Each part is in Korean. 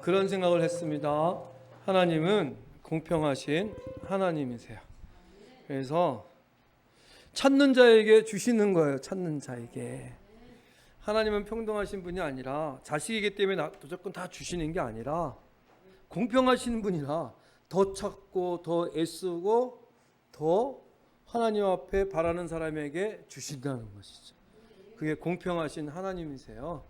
그런 생각을 했습니다. 하나님은 공평하신 하나님이세요. 그래서 찾는 자에게 주시는 거예요. 찾는 자에게. 하나님은 평등하신 분이 아니라 자식이기 때문에 무조건 다 주시는 게 아니라 공평하신 분이라 더 찾고 더 애쓰고 더 하나님 앞에 바라는 사람에게 주신다는 것이죠. 그게 공평하신 하나님이세요.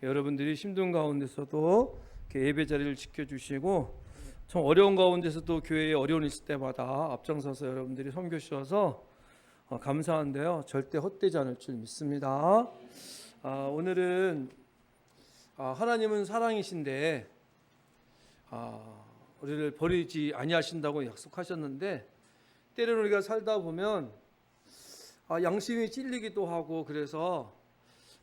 여러분들이 힘든 가운데서도 예배 자리를 지켜주시고 참 어려운 가운데서도 교회에 어려운 있을 때마다 앞장서서 여러분들이 섬겨 주셔서 감사한데요. 절대 헛되지 않을 줄 믿습니다. 오늘은 하나님은 사랑이신데 우리를 버리지 아니하신다고 약속하셨는데 때로는 우리가 살다 보면 양심이 찔리기도 하고 그래서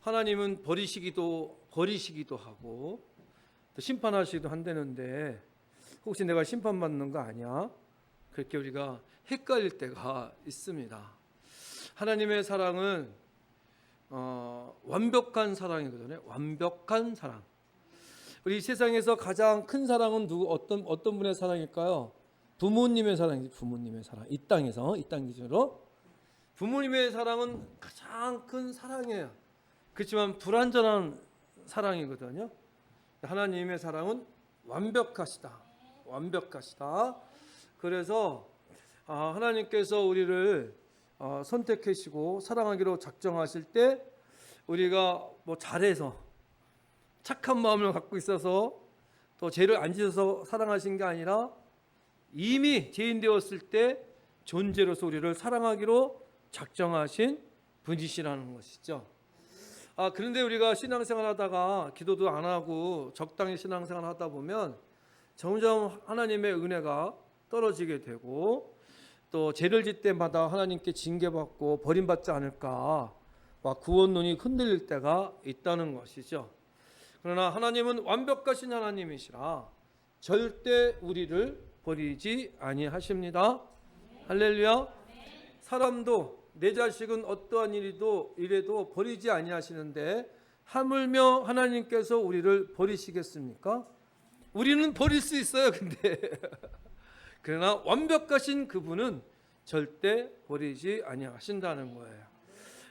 하나님은 버리시기도 하고 또 심판하시기도 한다는데 혹시 내가 심판받는 거 아니야? 그렇게 우리가 헷갈릴 때가 있습니다. 하나님의 사랑은 완벽한 사랑이거든요. 완벽한 사랑. 우리 세상에서 가장 큰 사랑은 어떤 분의 사랑일까요? 부모님의 사랑이지. 부모님의 사랑. 이 땅 기준으로 부모님의 사랑은 가장 큰 사랑이에요. 그렇지만 불완전한 사랑이거든요. 하나님의 사랑은 완벽하시다. 그래서 하나님께서 우리를 선택하시고 사랑하기로 작정하실 때 우리가 잘해서 착한 마음을 갖고 있어서 또 죄를 안 지어서 사랑하신 게 아니라 이미 죄인 되었을 때 존재로서 우리를 사랑하기로 작정하신 분이시라는 것이죠. 그런데 우리가 신앙생활 하다가 기도도 안 하고 적당히 신앙생활 하다 보면 점점 하나님의 은혜가 떨어지게 되고 또 죄를 짓 때마다 하나님께 징계받고 버림받지 않을까 구원론이 흔들릴 때가 있다는 것이죠. 그러나 하나님은 완벽하신 하나님이시라 절대 우리를 버리지 아니하십니다. 할렐루야. 사람도 내 자식은 어떠한 일에도 버리지 아니하시는데 하물며 하나님께서 우리를 버리시겠습니까? 우리는 버릴 수 있어요. 근데 그러나 완벽하신 그분은 절대 버리지 아니하신다는 거예요.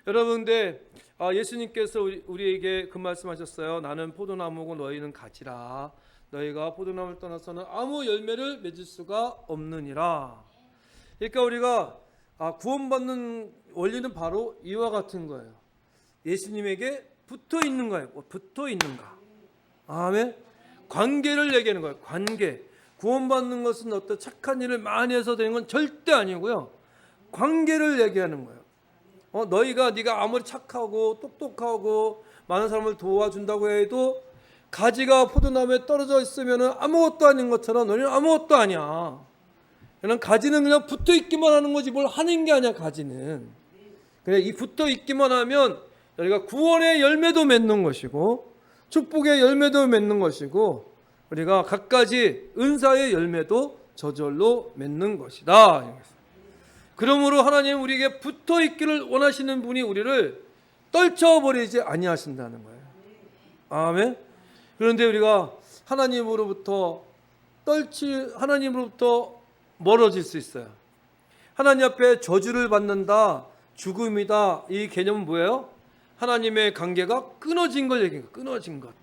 여러분들 예수님께서 우리에게 그 말씀하셨어요. 나는 포도나무고 너희는 가지라. 너희가 포도나무를 떠나서는 아무 열매를 맺을 수가 없느니라. 그러니까 우리가 구원받는 원리는 바로 이와 같은 거예요. 예수님에게 붙어 있는 거예요. 붙어 있는가. 아멘. 관계를 얘기하는 거예요. 관계. 구원받는 것은 어떤 착한 일을 많이 해서 되는 건 절대 아니고요. 관계를 얘기하는 거예요. 네가 아무리 착하고 똑똑하고 많은 사람을 도와준다고 해도 가지가 포도나무에 떨어져 있으면 아무것도 아닌 것처럼 너는 아무것도 아니야. 그냥 가지는 그냥 붙어 있기만 하는 거지 뭘 하는 게 아니야. 가지는 그냥 이 붙어 있기만 하면 우리가 구원의 열매도 맺는 것이고 축복의 열매도 맺는 것이고 우리가 갖가지 은사의 열매도 저절로 맺는 것이다. 그러므로 하나님은 우리에게 붙어 있기를 원하시는 분이 우리를 떨쳐버리지 아니하신다는 거예요. 아멘. 그런데 우리가 하나님으로부터 멀어질 수 있어요. 하나님 앞에 저주를 받는다, 죽음이다, 이 개념은 뭐예요? 하나님의 관계가 끊어진 걸 얘기해요. 끊어진 것.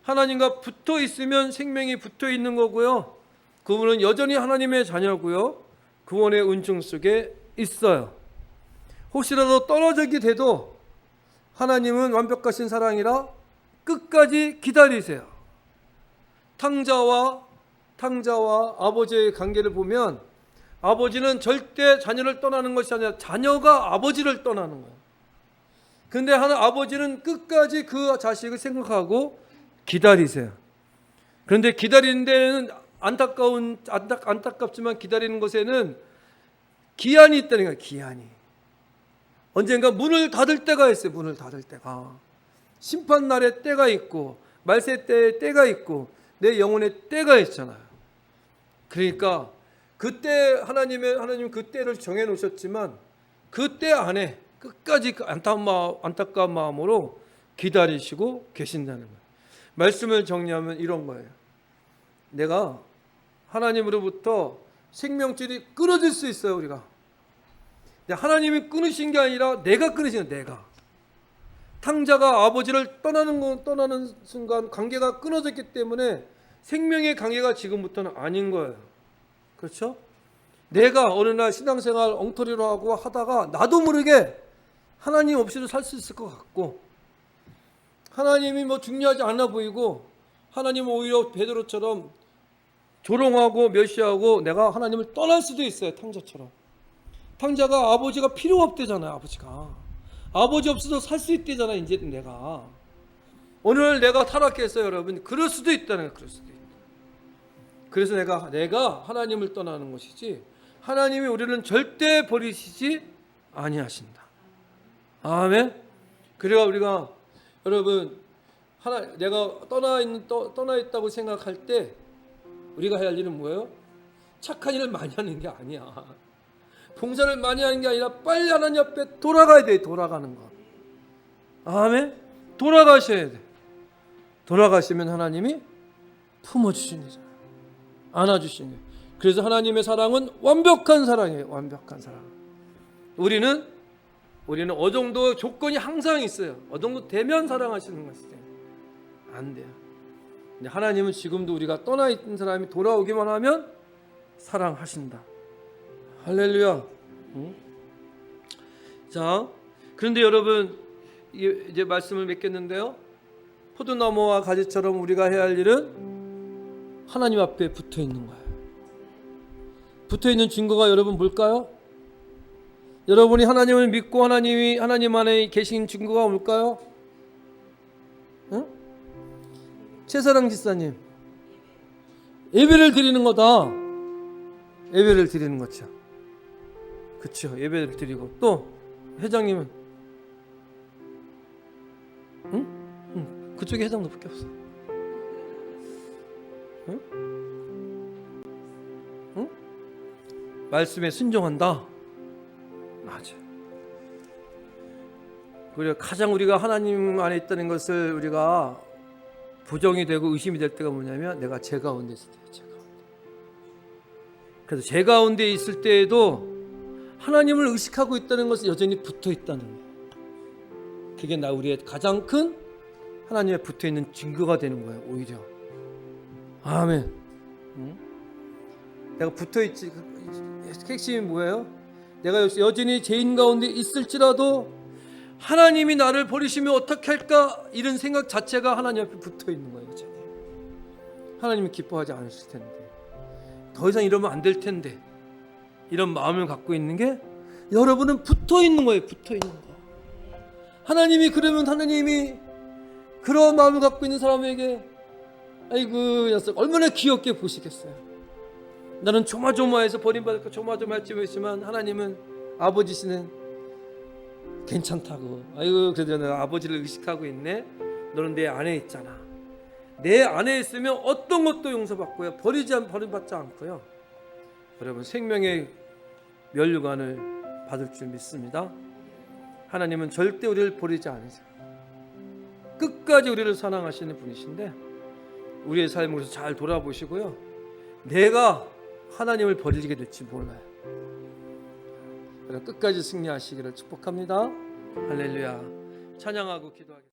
하나님과 붙어 있으면 생명이 붙어 있는 거고요. 그분은 여전히 하나님의 자녀고요. 구원의 은총 속에 있어요. 혹시라도 떨어지게 돼도 하나님은 완벽하신 사랑이라 끝까지 기다리세요. 탕자와 아버지의 관계를 보면 아버지는 절대 자녀를 떠나는 것이 아니라 자녀가 아버지를 떠나는 거예요. 근데 아버지는 끝까지 그 자식을 생각하고 기다리세요. 그런데 기다리는 데는 안타깝지만 기다리는 것에는 기한이 있다는 거예요. 기한이. 언젠가 문을 닫을 때가 있어요. 문을 닫을 때가. 심판날의 때가 있고 말세 때의 때가 있고 내 영혼의 때가 있잖아요. 그러니까 그때 하나님 그 때를 정해 놓으셨지만 그 때 안에 끝까지 안타까운 마음으로 기다리시고 계신다는 거예요. 말씀을 정리하면 이런 거예요. 내가 하나님으로부터 생명줄이 끊어질 수 있어요, 우리가. 근데 하나님이 끊으신 게 아니라 내가 끊으신 거예요, 내가. 탕자가 아버지를 떠나는 순간 관계가 끊어졌기 때문에 생명의 관계가 지금부터는 아닌 거예요. 그렇죠? 내가 어느 날 신앙생활 엉터리로 하고 하다가 나도 모르게 하나님 없이도 살 수 있을 것 같고, 하나님이 뭐 중요하지 않아 보이고, 하나님은 오히려 베드로처럼 조롱하고 멸시하고 내가 하나님을 떠날 수도 있어요. 탕자처럼. 탕자가 아버지가 필요 없대잖아요. 아버지 없어도 살 수 있대잖아요. 이제 내가 오늘 내가 타락했어요, 여러분. 그럴 수도 있다는 거예요. 그럴 수도 있다. 그래서 내가 하나님을 떠나는 것이지, 하나님이 우리는 절대 버리시지 아니하신다. 아멘. 그래야 우리가, 여러분, 내가 떠나 있다고 생각할 때 우리가 해야 할 일은 뭐예요? 착한 일을 많이 하는 게 아니야. 봉사를 많이 하는 게 아니라 빨리 하나님 앞에 돌아가야 돼. 돌아가는 거. 아멘. 돌아가셔야 돼. 돌아가시면 하나님이 품어주시는 거잖아요. 안아주시는 거예요. 그래서 하나님의 사랑은 완벽한 사랑이에요. 완벽한 사랑. 우리는 어느 정도 조건이 항상 있어요. 어느 정도 되면 사랑하시는 것이죠. 안 돼요. 근데 하나님은 지금도 우리가 떠나 있는 사람이 돌아오기만 하면 사랑하신다. 할렐루야. 자, 그런데 여러분, 이제 말씀을 맺겠는데요. 포도나무와 가지처럼 우리가 해야 할 일은 하나님 앞에 붙어 있는 거예요. 붙어 있는 증거가 여러분 뭘까요? 여러분이 하나님을 믿고 하나님 안에 계신 증거가 뭘까요? 응? 최사랑 집사님, 예배를 드리는 거다. 예배를 드리는 거죠. 그렇죠. 예배를 드리고, 또 회장님은, 응? 그쪽에 회장도밖에 없어. 응? 응? 말씀에 순종한다. 맞아. 그리고 가장 우리가 하나님 안에 있다는 것을 우리가 부정이 되고 의심이 될 때가 뭐냐면, 내가 죄 가운데 있을 때예요. 그래서 죄 가운데 있을 때에도 하나님을 의식하고 있다는 것은 여전히 붙어 있다는 거예요. 그게 우리의 가장 큰 하나님에 붙어 있는 증거가 되는 거예요. 오히려. 아멘. 내가 붙어 있지. 핵심이 뭐예요? 내가 여전히 죄인 가운데 있을지라도 하나님이 나를 버리시면 어떻게 할까? 이런 생각 자체가 하나님 앞에 붙어 있는 거예요. 여전히. 하나님이 기뻐하지 않으실 텐데, 더 이상 이러면 안 될 텐데, 이런 마음을 갖고 있는 게 여러분은 붙어 있는 거예요. 붙어 있는 거. 하나님이 그런 마음을 갖고 있는 사람에게, 아이고 녀석 얼마나 귀엽게 보시겠어요. 나는 조마조마해서 버림받을까 조마조마했지만 하나님은, 아버지시는 괜찮다고. 아이고 그래도 내가 아버지를 의식하고 있네. 너는 내 안에 있잖아. 내 안에 있으면 어떤 것도 용서받고요, 버림받지 않고요. 여러분, 생명의 면류관을 받을 줄 믿습니다. 하나님은 절대 우리를 버리지 않으세요. 끝까지 우리를 사랑하시는 분이신데, 우리의 삶을 잘 돌아보시고요, 내가 하나님을 버리게 될지 몰라요. 끝까지 승리하시기를 축복합니다. 할렐루야. 찬양하고 기도하겠습니다.